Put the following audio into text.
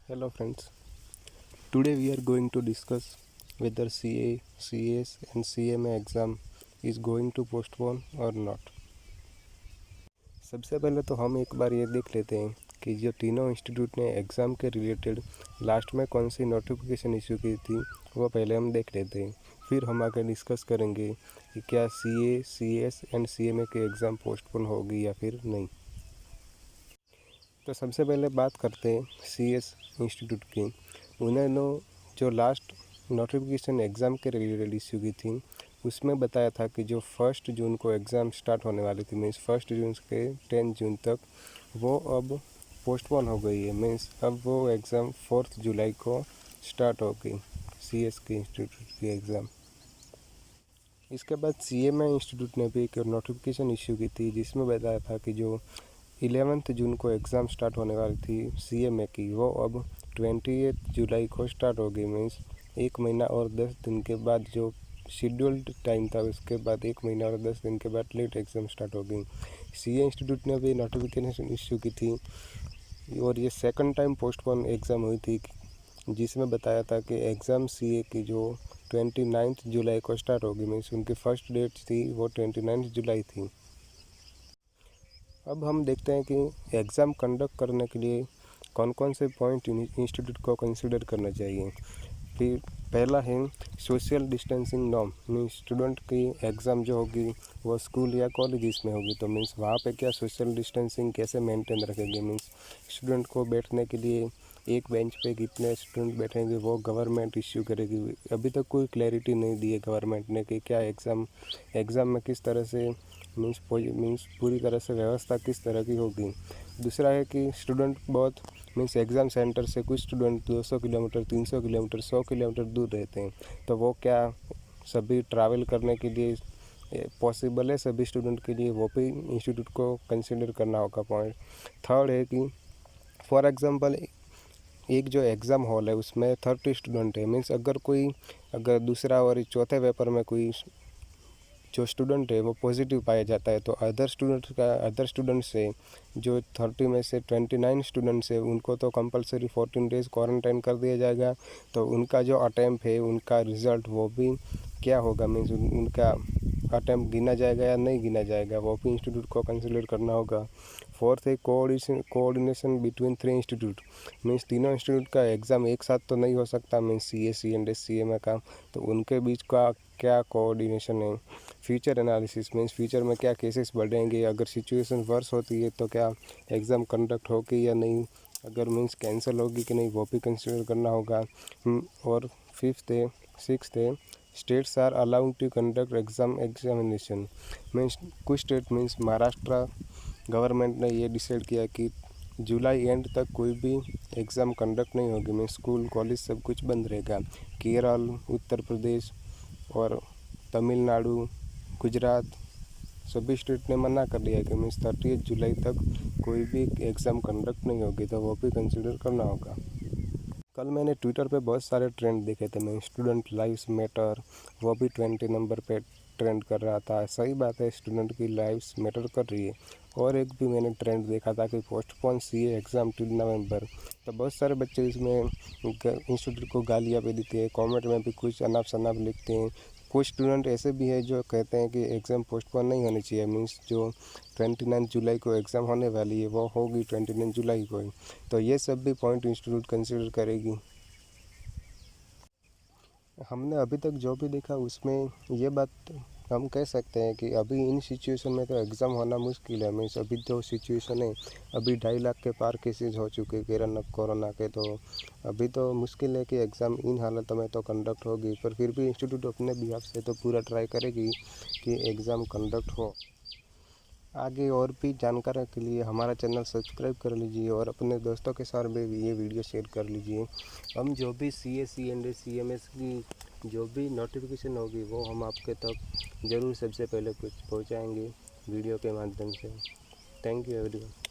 Hello friends, today we are going to discuss whether CA, CS and CMA exam is going to postpone or not। सबसे पहले तो हम एक बार ये देख लेते हैं कि जो तीनों इंस्टीट्यूट ने एग्ज़ाम के रिलेटेड लास्ट में कौन सी नोटिफिकेशन इशू की थी वो पहले हम देख लेते हैं। फिर हम आगे डिस्कस करेंगे कि क्या CA, CS एंड CMA के एग्ज़ाम पोस्टपोन होगी या फिर नहीं। तो सबसे पहले बात करते हैं CS इंस्टीट्यूट की। उन्होंने जो लास्ट नोटिफिकेशन एग्ज़ाम के रिलेटेड इश्यू की थी उसमें बताया था कि जो 1 जून को एग्ज़ाम स्टार्ट होने वाली थी, मीन्स 1 जून के 10 जून तक, वो अब पोस्टपोन हो गई है। मीन्स अब वो एग्ज़ाम 4 जुलाई को स्टार्ट हो गई, CS के इंस्टीट्यूट की एग्ज़ाम। इसके बाद CMA इंस्टीट्यूट ने भी एक नोटिफिकेशन इशू की थी जिसमें बताया था कि जो 11 जून को एग्ज़ाम स्टार्ट होने वाली थी CMA की, वो अब 28 जुलाई को स्टार्ट हो गई। मीन्स 1 महीना और 10 दिन के बाद जो शेड्यूल्ड टाइम था उसके बाद 1 महीना और 10 दिन के बाद लेट एग्ज़ाम स्टार्ट हो गई। CA इंस्टीट्यूट ने भी नोटिफिकेशन इशू की थी और ये सेकंड टाइम पोस्टपोन एग्ज़ाम हुई थी जिसमें बताया था कि एग्ज़ाम CA की जो 29 जुलाई को स्टार्ट होगी। मीन्स उनकी फ़र्स्ट डेट थी वो 29 जुलाई थी। अब हम देखते हैं कि एग्ज़ाम कंडक्ट करने के लिए कौन कौन से पॉइंट इंस्टीट्यूट को कंसिडर करना चाहिए। फिर पहला है social distancing norm. Means student की एग्ज़ाम जो होगी वो स्कूल या कॉलेजेस में होगी, तो मीन्स वहाँ पे क्या सोशल डिस्टेंसिंग कैसे मेंटेन रखेंगे। मीन्स स्टूडेंट को बैठने के लिए एक बेंच पे कितने स्टूडेंट बैठेंगे वो गवर्नमेंट इश्यू करेगी। अभी तक कोई क्लैरिटी नहीं दी है गवर्नमेंट ने कि क्या एग्ज़ाम में किस तरह से मीन्स पूरी तरह से व्यवस्था किस तरह की होगी। दूसरा है कि स्टूडेंट बहुत मीन्स एग्ज़ाम सेंटर से कुछ स्टूडेंट 200 किलोमीटर, 300 किलोमीटर, 100 किलोमीटर दूर रहते हैं, तो वो क्या सभी ट्रैवल करने के लिए पॉसिबल है सभी स्टूडेंट के लिए, वो भी इंस्टीट्यूट को कंसिडर करना होगा पॉइंट। थर्ड है कि फॉर एग्ज़ाम्पल एक जो एग्ज़ाम हॉल है उसमें 30 स्टूडेंट है। मीन्स अगर दूसरा और चौथे पेपर में कोई जो स्टूडेंट है वो पॉजिटिव पाया जाता है तो अदर स्टूडेंट से जो 30 में से 29 स्टूडेंट्स है उनको तो कंपलसरी 14 डेज़ क्वारंटाइन कर दिया जाएगा। तो उनका जो अटैम्प्ट है उनका रिज़ल्ट वो भी क्या होगा, मीन्स उनका अटैम्प्ट गिना जाएगा या नहीं गिना जाएगा, वो भी इंस्टीट्यूट को कंसिडर करना होगा। फोर्थ है कोऑर्डिनेशन बिटवीन 3 इंस्टीट्यूट। मीन्स तीनों इंस्टीट्यूट का एग्ज़ाम एक साथ तो नहीं हो सकता, मीन्स CA, CNS, CMA का, तो उनके बीच का क्या कोऑर्डिनेशन है। फ्यूचर एनालिसिस मीन्स फ्यूचर में क्या केसेस बढ़ेंगे, अगर सिचुएशन वर्स होती है तो क्या एग्ज़ाम कंडक्ट होगी या नहीं, अगर मीन्स कैंसिल होगी कि नहीं वो भी कंसिडर करना होगा। और सिक्स्थ है states are allowed to conduct examination. Means कुछ स्टेट मीन्स महाराष्ट्र गवर्नमेंट ने ये डिसाइड किया कि जुलाई एंड तक कोई भी एग्ज़ाम कंडक्ट नहीं होगी। मीन्स स्कूल कॉलेज सब कुछ बंद रहेगा। केरल, उत्तर प्रदेश और तमिलनाडु, गुजरात सभी स्टेट ने मना कर दिया कि मीन्स 30 जुलाई तक कोई भी एग्ज़ाम कंडक्ट नहीं होगी, तो वो भी कंसिडर करना होगा। कल मैंने ट्विटर पे बहुत सारे ट्रेंड देखे थे। मैं स्टूडेंट लाइव्स मैटर, वो भी 20 नंबर पे ट्रेंड कर रहा था। सही बात है, स्टूडेंट की लाइव्स मैटर कर रही है। और एक भी मैंने ट्रेंड देखा था कि पोस्टपोन CA एग्ज़ाम टिल नवंबर। तो बहुत सारे बच्चे इसमें इंस्टीट्यूट को गालियाँ भी देते हैं, कमेंट में भी कुछ अनाप शनाप लिखते हैं। कुछ स्टूडेंट ऐसे भी है जो कहते हैं कि एग्ज़ाम पोस्टपोन नहीं होनी चाहिए। मीन्स जो 29 जुलाई को एग्ज़ाम होने वाली है वो होगी 29 जुलाई को ही। तो ये सब भी पॉइंट इंस्टीट्यूट कंसिडर करेगी। हमने अभी तक जो भी देखा उसमें ये बात हम कह सकते हैं कि अभी इन सिचुएशन में तो एग्ज़ाम होना मुश्किल है। मीन्स अभी जो सिचुएशन है, अभी 2.5 लाख के पार केसेज हो चुके कोरोना के, तो अभी तो मुश्किल है कि एग्ज़ाम इन हालतों में तो कंडक्ट होगी। पर फिर भी इंस्टीट्यूट अपने बिहाफ से तो पूरा ट्राई करेगी कि एग्ज़ाम कंडक्ट हो। आगे और भी जानकारी के लिए हमारा चैनल सब्सक्राइब कर लीजिए और अपने दोस्तों के साथ भी ये वीडियो शेयर कर लीजिए। हम जो भी CA, CNS, CMS की जो भी नोटिफिकेशन होगी वो हम आपके तक ज़रूर सबसे पहले पहुंचाएंगे वीडियो के माध्यम से। Thank you everyone.